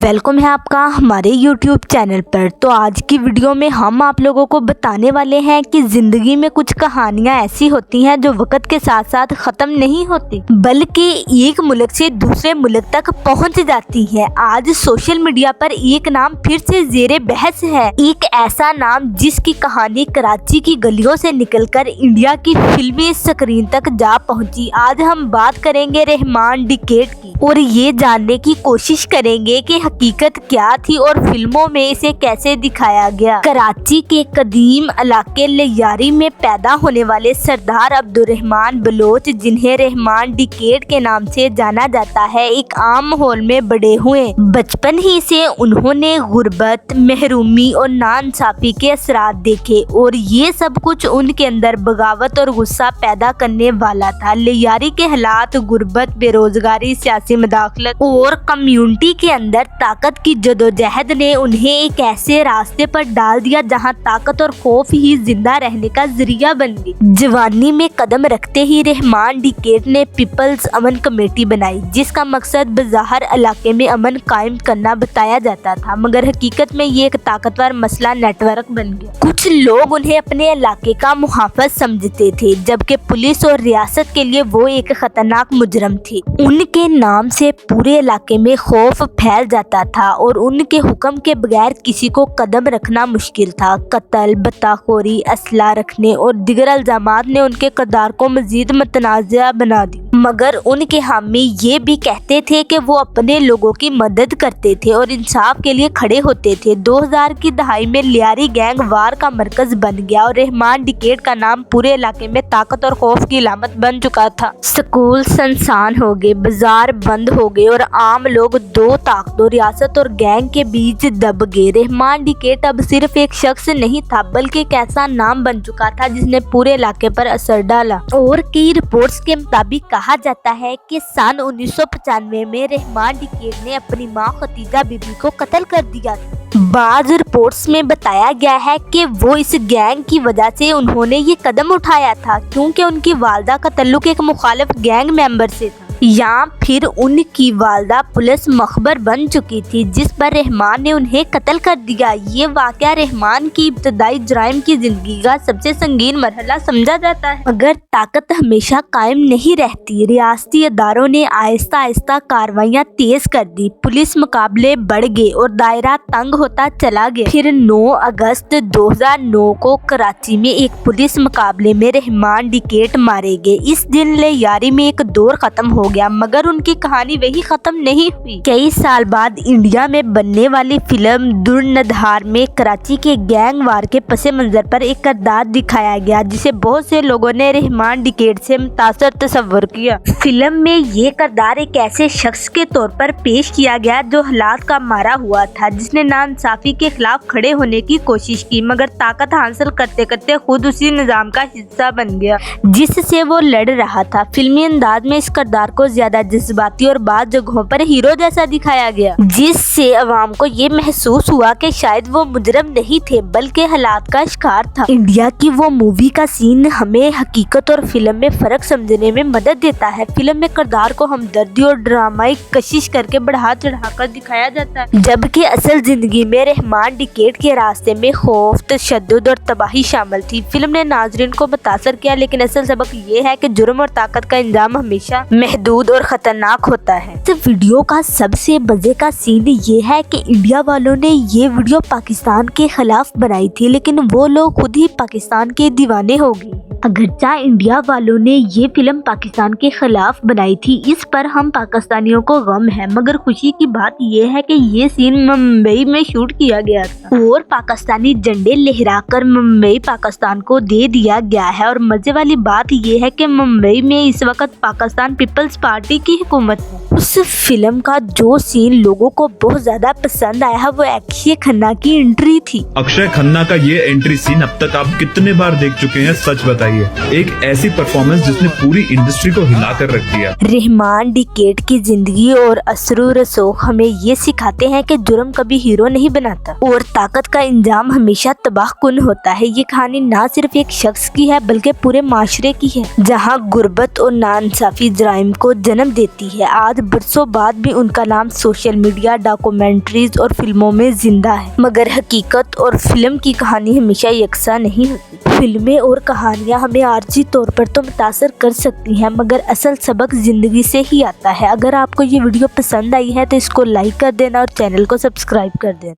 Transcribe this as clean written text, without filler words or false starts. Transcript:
Welcome है आपका हमारे YouTube चैनल पर। तो आज की वीडियो में हम आप लोगों को बताने वाले हैं कि ज़िंदगी में कुछ कहानियां ऐसी होती हैं जो वक्त के साथ साथ ख़त्म नहीं होती बल्कि एक मुल्क से दूसरे मुल्क तक पहुंच जाती है। आज सोशल मीडिया पर एक नाम फिर से ज़ेरे बहस है, एक ऐसा नाम जिसकी कहानी कराची की गलियों से निकलकर इंडिया की फिल्मी स्क्रीन तक जा पहुंची। आज हम बात करेंगे रहमान डिकेट की और ये जानने की कोशिश करेंगे कि हकीकत क्या थी और फिल्मों में इसे कैसे दिखाया गया। कराची के कदीम इलाके लियारी में पैदा होने वाले सरदार अब्दुर्रहमान बलोच, जिन्हें रहमान डिकेट के नाम से जाना जाता है, एक आम माहौल में बड़े हुए। बचपन ही से उन्होंने गुर्बत, महरूमी और नाइंसाफी के असरात देखे और ये सब कुछ उनके अंदर बगावत और गुस्सा पैदा करने वाला था। लियारी के हालात, गुर्बत, बेरोजगारी, सियासी मदाखलत और कम्युनिटी के अंदर ताकत की जदोजहद ने उन्हें एक ऐसे रास्ते पर डाल दिया जहां ताकत और खौफ ही जिंदा रहने का जरिया बन गई। जवानी में कदम रखते ही रहमान डिकेट ने पीपल्स अमन कमेटी बनाई, जिसका मकसद बज़ाहिर इलाके में अमन कायम करना बताया जाता था, मगर हकीकत में ये एक ताकतवर मसला नेटवर्क बन गया। कुछ लोग उन्हें अपने इलाके का मुहाफ़िज़ समझते थे, जबकि पुलिस और रियासत के लिए वो एक खतरनाक मुजरम थे। उनके नाम से पूरे इलाके में खौफ फैल जाता था और उनके हुक्म के बगैर किसी को कदम रखना मुश्किल था। कत्ल, बत्ताखोरी, असला रखने और दिगर इल्जामात ने उनके किरदार को मजीद मुतनाज़ा बना दी, मगर उनके हामी ये भी कहते थे कि वो अपने लोगों की मदद करते थे और इंसाफ के लिए खड़े होते थे। 2000 की दहाई में लियारी गैंग वार का मरकज बन गया और रहमान डिकेट का नाम पूरे इलाके में ताकत और खौफ की अलामत बन चुका था। स्कूल सुनसान हो गए, बाजार बंद हो गए और आम लोग दो ताकतों, रियासत और गैंग के बीच दब गए। रहमान डिकेट अब सिर्फ एक शख्स नहीं था बल्कि एक ऐसा नाम बन चुका था जिसने पूरे इलाके पर असर डाला। और कई रिपोर्ट्स के मुताबिक कहा जाता है कि सन 1995 में रहमान डिकेट ने अपनी मां खतीजा बीबी को कत्ल कर दिया था। बाज़ रिपोर्ट्स में बताया गया है कि वो इस गैंग की वजह से उन्होंने ये कदम उठाया था क्योंकि उनकी वालदा का ताल्लुक एक मुखालिफ गैंग मेंबर से था, या फिर उनकी वालदा पुलिस मखबर बन चुकी थी जिस पर रहमान ने उन्हें कत्ल कर दिया। ये वाक़या रहमान की इब्तदाई जराइम की जिंदगी का सबसे संगीन मरहला समझा जाता है। अगर ताकत हमेशा कायम नहीं रहती, रियासती अदारों ने आहिस्ता आहिस्ता कार्रवाइयाँ तेज कर दी, पुलिस मुकाबले बढ़ गए और दायरा तंग होता चला गया। फिर 9 अगस्त 2009 को कराची में एक पुलिस मुकाबले में रहमान डिकेट मारे गए। इस दिन लियारी में एक दौर खत्म हो गया, मगर उनकी कहानी वही खत्म नहीं हुई। कई साल बाद इंडिया में बनने वाली फिल्म दुर्नधार में कराची के गैंग वार के पसे मंजर पर एक किरदार दिखाया गया जिसे बहुत से लोगों ने रहमान डिकेट से मुतासर तस्वर किया। फिल्म में ये किरदार एक ऐसे शख्स के तौर पर पेश किया गया जो हालात का मारा हुआ था, जिसने नाइंसाफी के खिलाफ खड़े होने की कोशिश की, मगर ताकत हासिल करते करते खुद उसी निजाम का हिस्सा बन गया जिससे वो लड़ रहा था। फिल्मी अंदाज में इस किरदार को ज्यादा जज्बाती और बात जगहों पर हीरो जैसा दिखाया गया, जिससे अवाम को ये महसूस हुआ कि शायद वो मुजरम नहीं थे बल्कि हालात का शिकार था। इंडिया की वो मूवी का सीन हमें हकीकत और फिल्म में फर्क समझने में मदद देता है। फिल्म में किरदार को हमदर्दी और ड्रामाई कशिश करके बढ़ा चढ़ाकर दिखाया जाता है, जबकि असल जिंदगी में रहमान डिकेट के रास्ते में खौफ, तशद्दुद और तबाही शामिल थी। फिल्म ने नाजरीन को मुतासर किया, लेकिन असल सबक ये है कि जुर्म और ताकत का इंजाम हमेशा महदूद और खतरनाक होता है। इस वीडियो का सबसे मजे का सीन ये है कि इंडिया वालों ने ये वीडियो पाकिस्तान के खिलाफ बनाई थी, लेकिन वो लोग खुद ही पाकिस्तान के दीवाने हो गए। अगरचा इंडिया वालों ने ये फिल्म पाकिस्तान के खिलाफ बनाई थी, इस पर हम पाकिस्तानियों को गम है, मगर खुशी की बात ये है कि ये सीन मुंबई में शूट किया गया था और पाकिस्तानी झंडे लहराकर मुंबई पाकिस्तान को दे दिया गया है। और मजे वाली बात ये है कि मुंबई में इस वक्त पाकिस्तान पीपल्स पार्टी की हुकूमत है। उस फिल्म का जो सीन लोगों को बहुत ज्यादा पसंद आया है वो अक्षय खन्ना की एंट्री थी। अक्षय खन्ना का ये एंट्री सीन अब तक आप कितने बार देख चुके हैं, सच बताइए। एक ऐसी परफॉर्मेंस जिसने पूरी इंडस्ट्री को हिला कर रख दिया। रहमान डिकेट की जिंदगी और असर रसूख हमें ये सिखाते हैं कि जुर्म कभी हीरो नहीं बनाता और ताकत का इंजाम हमेशा तबाहकुन होता है। ये कहानी ना सिर्फ एक शख्स की है बल्कि पूरे माशरे की है, जहाँ गुर्बत और नाइंसाफी जराइम को जन्म देती है। आज आज बरसों बाद भी उनका नाम सोशल मीडिया, डॉक्यूमेंट्रीज और फिल्मों में जिंदा है। मगर हकीकत और फिल्म की कहानी हमेशा यकसा नहीं होती। फिल्में और कहानियाँ हमें आर्जी तौर पर तो मुतासर कर सकती हैं, मगर असल सबक ज़िंदगी से ही आता है। अगर आपको ये वीडियो पसंद आई है तो इसको लाइक कर देना और चैनल को सब्सक्राइब कर देना।